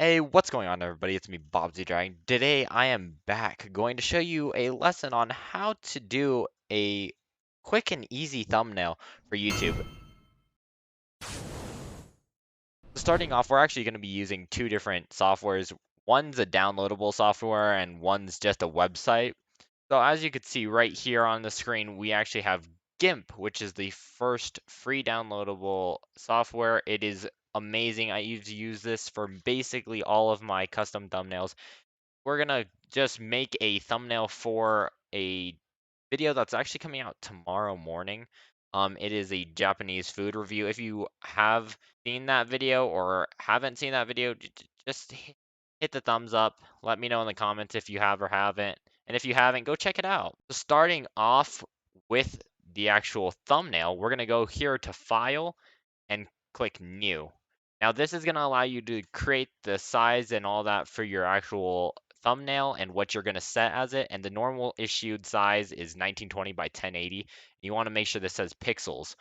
Hey, what's going on, everybody? It's me, Bobsy Dragon. Today, I am back going to show you a lesson on how to do a quick and easy thumbnail for YouTube. Starting off, we're actually going to be using two different softwares. One's a downloadable software and one's just a website. So as you can see right here on the screen, we actually have Gimp, which is the first free downloadable software. It is amazing. I use this for basically all of my custom thumbnails. We're gonna just make a thumbnail for a video that's actually coming out tomorrow morning. It is a Japanese food review. If you have seen that video or haven't seen that video, just hit the thumbs up. Let me know in the comments if you have or haven't. And if you haven't, go check it out. So starting off with the actual thumbnail, we're gonna go here to File and click New. Now this is gonna allow you to create the size and all that for your actual thumbnail and what you're going to set as it. And the normal issued size is 1920 by 1080. You want to make sure this says pixels.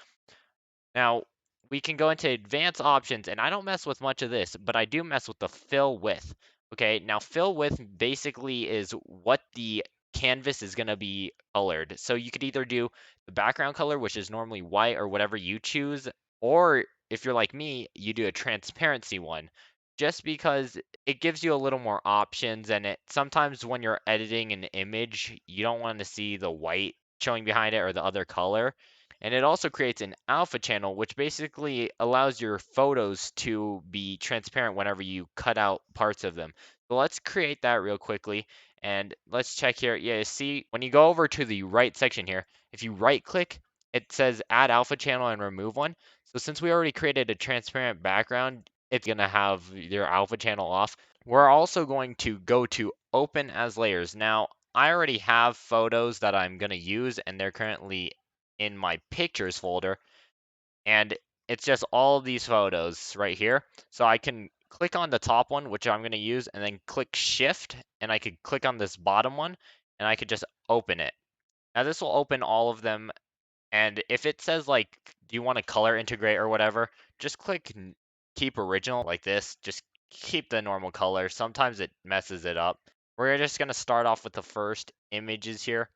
Now, we can go into advanced options, and I don't mess with much of this, but I do mess with the fill width. Okay, now fill width basically is what the canvas is going to be colored. So you could either do the background color, which is normally white or whatever you choose, or if you're like me, you do a transparency one, just because it gives you a little more options. And it sometimes when you're editing an image, you don't want to see the white showing behind it or the other color. And it also creates an alpha channel, which basically allows your photos to be transparent whenever you cut out parts of them. So let's create that real quickly. And let's check here. Yeah, see, when you go over to the right section here, if you right click, it says add alpha channel and remove one. So since we already created a transparent background, it's going to have your alpha channel off. We're also going to go to open as layers. Now, I already have photos that I'm going to use, and they're currently in my pictures folder, and it's just all of these photos right here. So I can click on the top one, which I'm going to use, and then click shift, and I could click on this bottom one, and I could just open it. Now this will open all of them, and if it says like, do you want to color integrate or whatever, just click keep original like this. Just keep the normal color. Sometimes it messes it up. We're just going to start off with the first images here.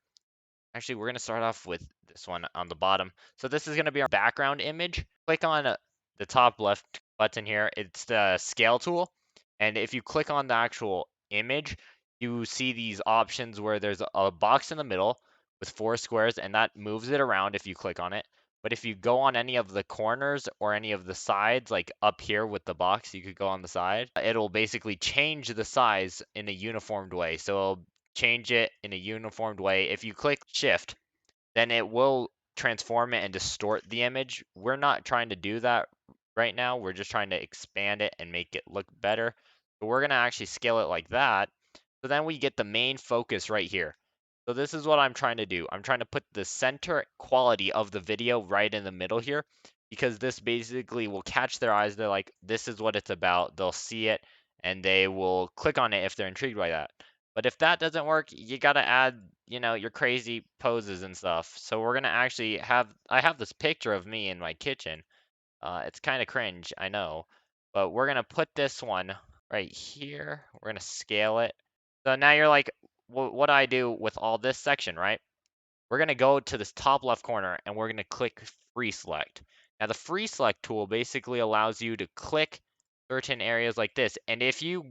Actually, we're going to start off with this one on the bottom. So this is going to be our background image. Click on the top left button here. It's the scale tool. And if you click on the actual image, you see these options where there's a box in the middle with 4 squares, and that moves it around if you click on it. But if you go on any of the corners or any of the sides, like up here with the box, you could go on the side, it'll basically change the size in a uniformed way. So it'll change it in a uniformed way. If you click shift, then it will transform it and distort the image. We're not trying to do that right now. We're just trying to expand it and make it look better. So we're going to actually scale it like that. So then we get the main focus right here. So this is what I'm trying to do. I'm trying to put the center quality of the video right in the middle here, because this basically will catch their eyes. They're like, this is what it's about. They'll see it and they will click on it if they're intrigued by that. But if that doesn't work, you got to add, your crazy poses and stuff. So we're going to actually I have this picture of me in my kitchen. It's kind of cringe, I know. But we're going to put this one right here. We're going to scale it. So now you're like, what do I do with all this section, right? We're going to go to this top left corner and we're going to click free select. Now the free select tool basically allows you to click certain areas like this. And if you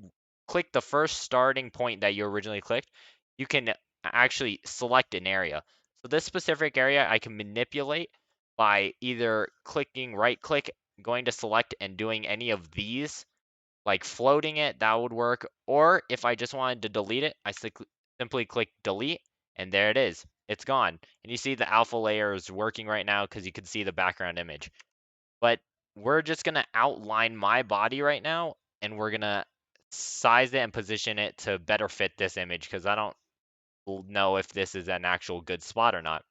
click the first starting point that you originally clicked, you can actually select an area. So this specific area I can manipulate by either clicking right click, going to select and doing any of these, like floating it, that would work. Or if I just wanted to delete it, I simply click delete, and there it is. It's gone. And you see the alpha layer is working right now because you can see the background image. But we're just going to outline my body right now, and we're going to size it and position it to better fit this image, because I don't know if this is an actual good spot or not.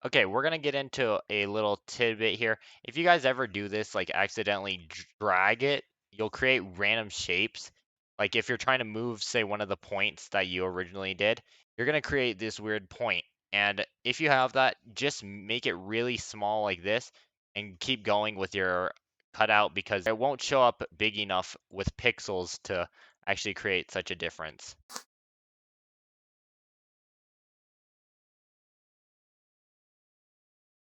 Okay, we're gonna get into a little tidbit here. If you guys ever do this, like accidentally drag it, you'll create random shapes. Like if you're trying to move, say, one of the points that you originally did, you're gonna create this weird point. And if you have that, just make it really small like this and keep going with your cut out because it won't show up big enough with pixels to actually create such a difference.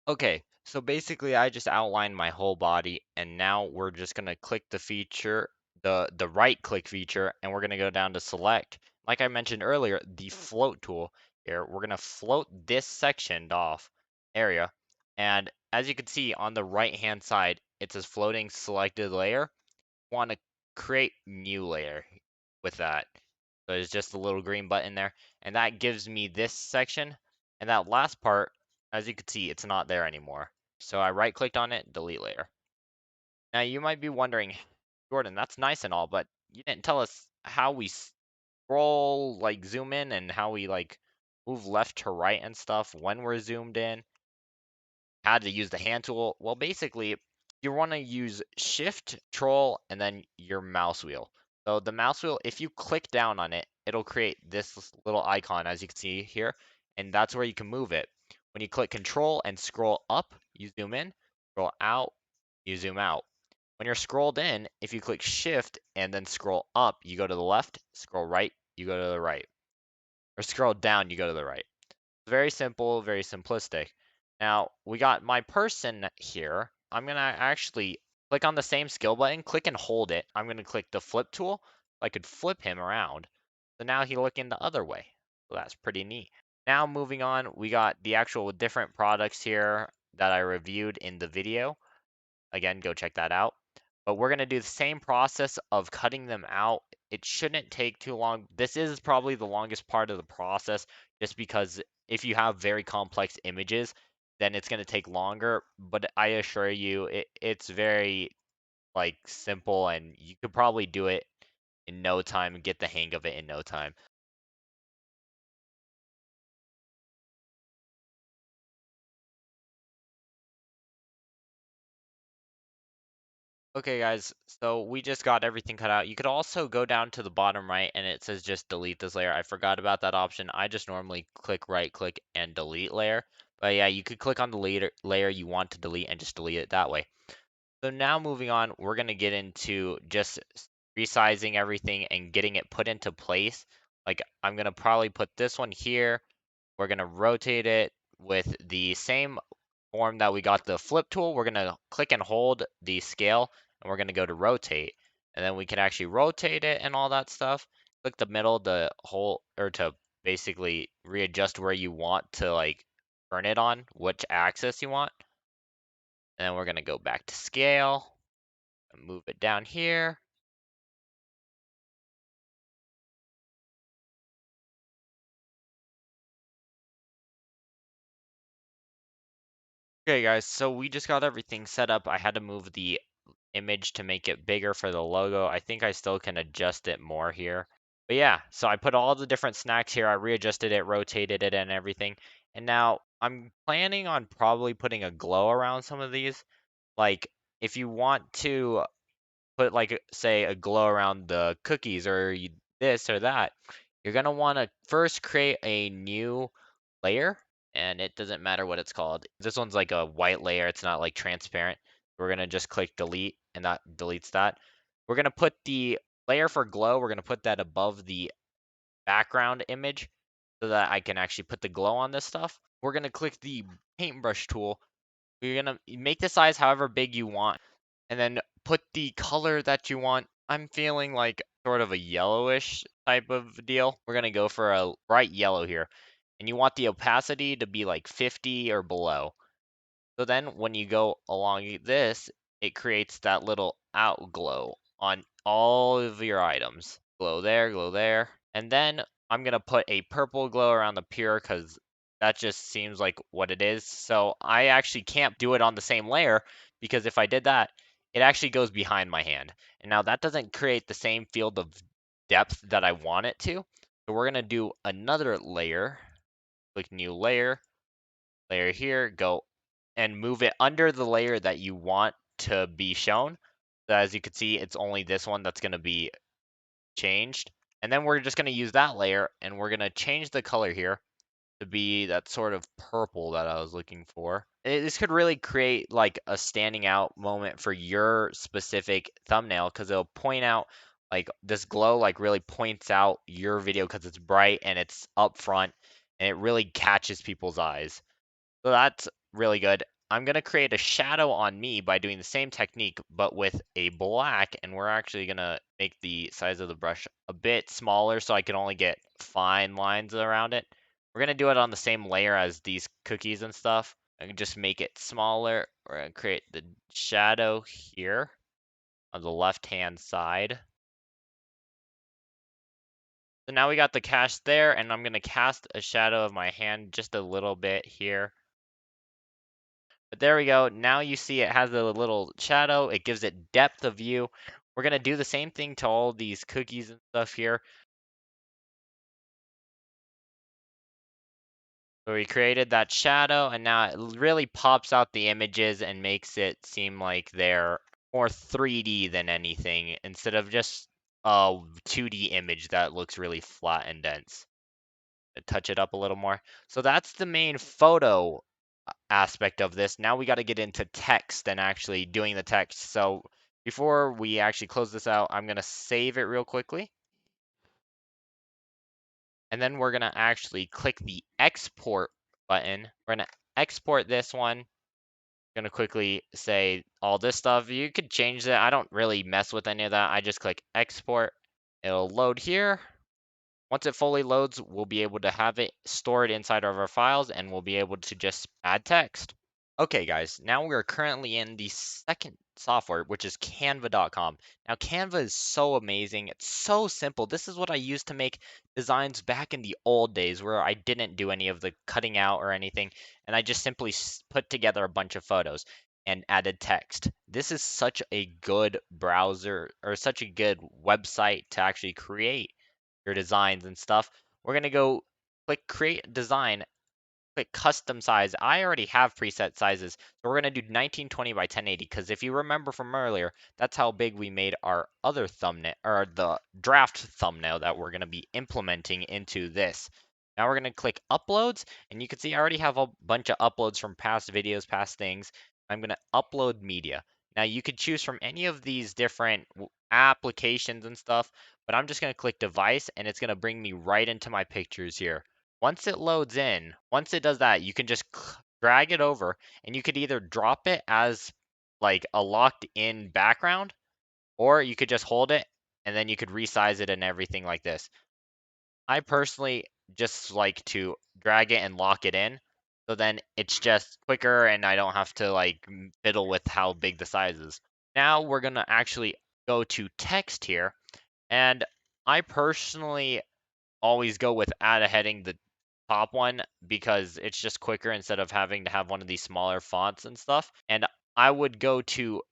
Okay, so basically I just outlined my whole body and now we're just gonna click the feature, the right click feature, and we're gonna go down to select. Like I mentioned earlier, the float tool here, we're gonna float this sectioned off area. And as you can see on the right hand side, it says floating selected layer. Want to create new layer with that. So there's just a little green button there, and that gives me this section. And that last part, as you can see, it's not there anymore. So I right clicked on it, delete layer. Now you might be wondering, Jordan, that's nice and all, but you didn't tell us how we scroll, like zoom in, and how we like move left to right and stuff when we're zoomed in, how to use the hand tool. Well, basically, you want to use Shift, Control, and then your mouse wheel. So the mouse wheel, if you click down on it, it'll create this little icon, as you can see here, and that's where you can move it. When you click Control and scroll up, you zoom in. Scroll out, you zoom out. When you're scrolled in, if you click Shift and then scroll up, you go to the left. Scroll right, you go to the right. Or scroll down, you go to the right. Very simple, very simplistic. Now, we got my person here. I'm going to actually click on the same skill button, click and hold it. I'm going to click the flip tool. I could flip him around. So now he's looking the other way. So that's pretty neat. Now moving on, we got the actual different products here that I reviewed in the video. Again, go check that out. But we're going to do the same process of cutting them out. It shouldn't take too long. This is probably the longest part of the process just because if you have very complex images, then it's going to take longer. But I assure you, it's very like simple and you could probably do it in no time and get the hang of it in no time. Okay, guys, so we just got everything cut out. You could also go down to the bottom right and it says just delete this layer. I forgot about that option. I just normally click right click and delete layer. But yeah, you could click on the layer you want to delete and just delete it that way. So now moving on, we're going to get into just resizing everything and getting it put into place. Like I'm going to probably put this one here. We're going to rotate it with the same form that we got the flip tool. We're going to click and hold the scale and we're going to go to rotate. And then we can actually rotate it and all that stuff. Click the middle to hold or to basically readjust where you want to like turn it on, which axis you want. And then we're going to go back to scale and move it down here. Okay, guys, so we just got everything set up. I had to move the image to make it bigger for the logo. I think I still can adjust it more here. But yeah, so I put all the different snacks here. I readjusted it, rotated it, and everything. And now I'm planning on probably putting a glow around some of these. Like, if you want to put, like, say, a glow around the cookies or this or that, you're going to want to first create a new layer, and it doesn't matter what it's called. This one's like a white layer. It's not like transparent. We're going to just click delete, and that deletes that. We're going to put the layer for glow. We're going to put that above the background image so that I can actually put the glow on this stuff. We're going to click the paintbrush tool. You're going to make the size however big you want and then put the color that you want. I'm feeling like sort of a yellowish type of deal. We're going to go for a bright yellow here. And you want the opacity to be like 50 or below. So then when you go along this, it creates that little outglow on all of your items. Glow there, glow there. And then I'm going to put a purple glow around the pure because that just seems like what it is. So I actually can't do it on the same layer because if I did that, it actually goes behind my hand. And now that doesn't create the same field of depth that I want it to. So we're going to do another layer. Click new layer, layer here, go and move it under the layer that you want to be shown. So as you can see, it's only this one that's going to be changed. And then we're just going to use that layer and we're going to change the color here. to be that sort of purple that I was looking for. This could really create like a standing out moment for your specific thumbnail because it'll point out like this glow like really points out your video because it's bright and it's up front and it really catches people's eyes. So that's really good. I'm going to create a shadow on me by doing the same technique, but with a black, and we're actually going to make the size of the brush a bit smaller so I can only get fine lines around it. We're going to do it on the same layer as these cookies and stuff. I can just make it smaller. We're going to create the shadow here on the left-hand side. So now we got the cast there, and I'm going to cast a shadow of my hand just a little bit here. But there we go. Now you see it has a little shadow. It gives it depth of view. We're going to do the same thing to all these cookies and stuff here. So we created that shadow, and now it really pops out the images and makes it seem like they're more 3D than anything, instead of just a 2D image that looks really flat and dense. Touch it up a little more. So that's the main photo aspect of this. Now we got to get into text and actually doing the text. So before we actually close this out, I'm going to save it real quickly. And then we're going to actually click the export button. We're going to export this one. Going to quickly say all this stuff. You could change that. I don't really mess with any of that. I just click export. It'll load here. Once it fully loads, we'll be able to have it stored inside of our files and we'll be able to just add text. Okay, guys, now we're currently in the second software, which is Canva.com. Now, Canva is so amazing. It's so simple. This is what I used to make designs back in the old days where I didn't do any of the cutting out or anything, and I just simply put together a bunch of photos and added text. This is such a good browser or such a good website to actually create your designs and stuff. We're going to go click create design, click custom size. I already have preset sizes, so we're going to do 1920 by 1080 because if you remember from earlier, that's how big we made our other thumbnail or the draft thumbnail that we're going to be implementing into this. Now we're going to click uploads, and you can see I already have a bunch of uploads from past videos, past things. I'm going to upload media. Now you could choose from any of these different applications and stuff, but I'm just going to click device and it's going to bring me right into my pictures here. Once it loads in, once it does that, you can just drag it over and you could either drop it as like a locked in background or you could just hold it and then you could resize it and everything like this. I personally just like to drag it and lock it in. So then it's just quicker and I don't have to like fiddle with how big the size is. Now we're going to actually go to text here. And I personally always go with add a heading, the top one, because it's just quicker instead of having to have one of these smaller fonts and stuff. And I would go to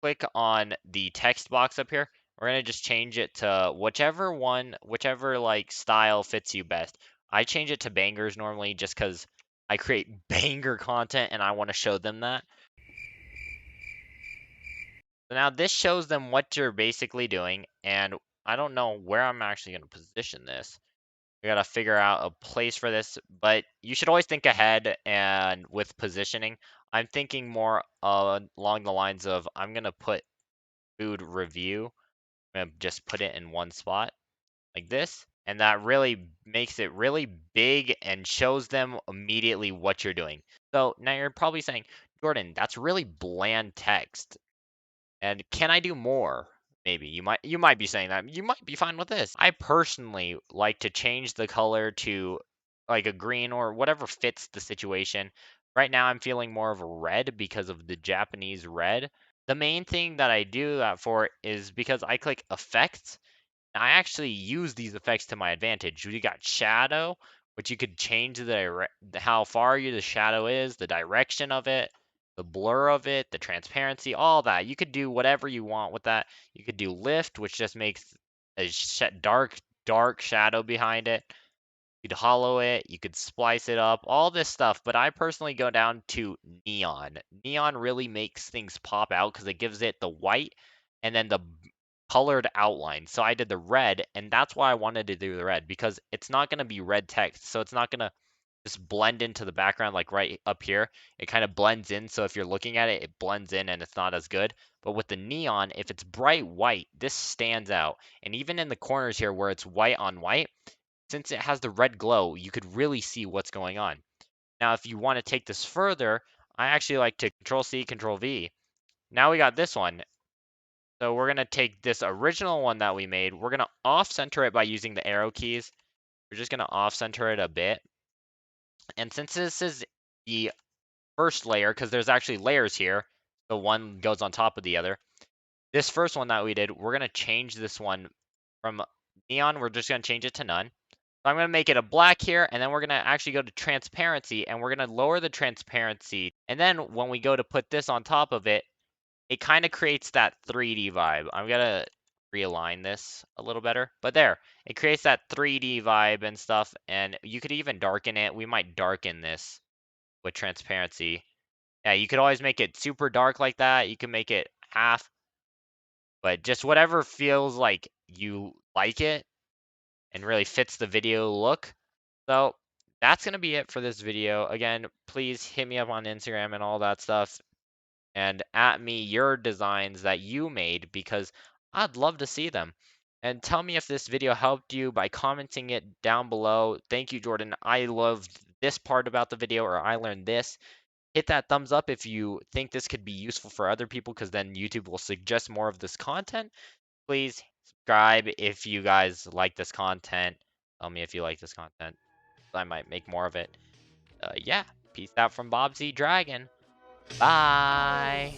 click on the text box up here. We're going to just change it to whichever one, whichever like style fits you best. I change it to bangers normally just because I create banger content and I want to show them that. So now this shows them what you're basically doing, and I don't know where I'm actually going to position this. We got to figure out a place for this, but you should always think ahead and with positioning. I'm thinking more along the lines of I'm going to put food review. I'm going to just put it in one spot like this. And that really makes it really big and shows them immediately what you're doing. So now you're probably saying, Jordan, that's really bland text. And can I do more? Maybe you might be saying that. You might be fine with this. I personally like to change the color to like a green or whatever fits the situation. Right now I'm feeling more of a red because of the Japanese red. The main thing that I do that for is because I click effects. I actually use these effects to my advantage. You got shadow, which you could change how far the shadow is, the direction of it, the blur of it, the transparency, all that. You could do whatever you want with that. You could do lift, which just makes a dark shadow behind it. You could hollow it, you could splice it up, all this stuff. But I personally go down to neon. Neon really makes things pop out because it gives it the white and then the colored outline. So I did the red, and that's why I wanted to do the red because it's not going to be red text. So it's not going to just blend into the background, like right up here. It kind of blends in, so if you're looking at it, it blends in and it's not as good. But with the neon, if it's bright white, this stands out. And even in the corners here where it's white on white, since it has the red glow, you could really see what's going on. Now, if you want to take this further, I actually like to Control C, Control V. Now we got this one. So we're going to take this original one that we made. We're going to off-center it by using the arrow keys. We're just going to off-center it a bit. And since this is the first layer, because there's actually layers here, so one goes on top of the other. This first one that we did, we're going to change this one from neon. We're just going to change it to none. So I'm going to make it a black here, and then we're going to actually go to transparency, and we're going to lower the transparency. And then when we go to put this on top of it, it kind of creates that 3D vibe. I'm going to realign this a little better, but there, it creates that 3D vibe and stuff, and you could even darken it. We might darken this with transparency. Yeah, you could always make it super dark like that. You can make it half, but just whatever feels like you like it and really fits the video look. So that's going to be it for this video. Again, please hit me up on Instagram and all that stuff and at me your designs that you made because I'd love to see them. And tell me if this video helped you by commenting it down below. Thank you, Jordan. I loved this part about the video, or I learned this. Hit that thumbs up if you think this could be useful for other people, because then YouTube will suggest more of this content. Please subscribe if you guys like this content. Tell me if you like this content. I might make more of it. Yeah, peace out from Bobsy Dragon. Bye.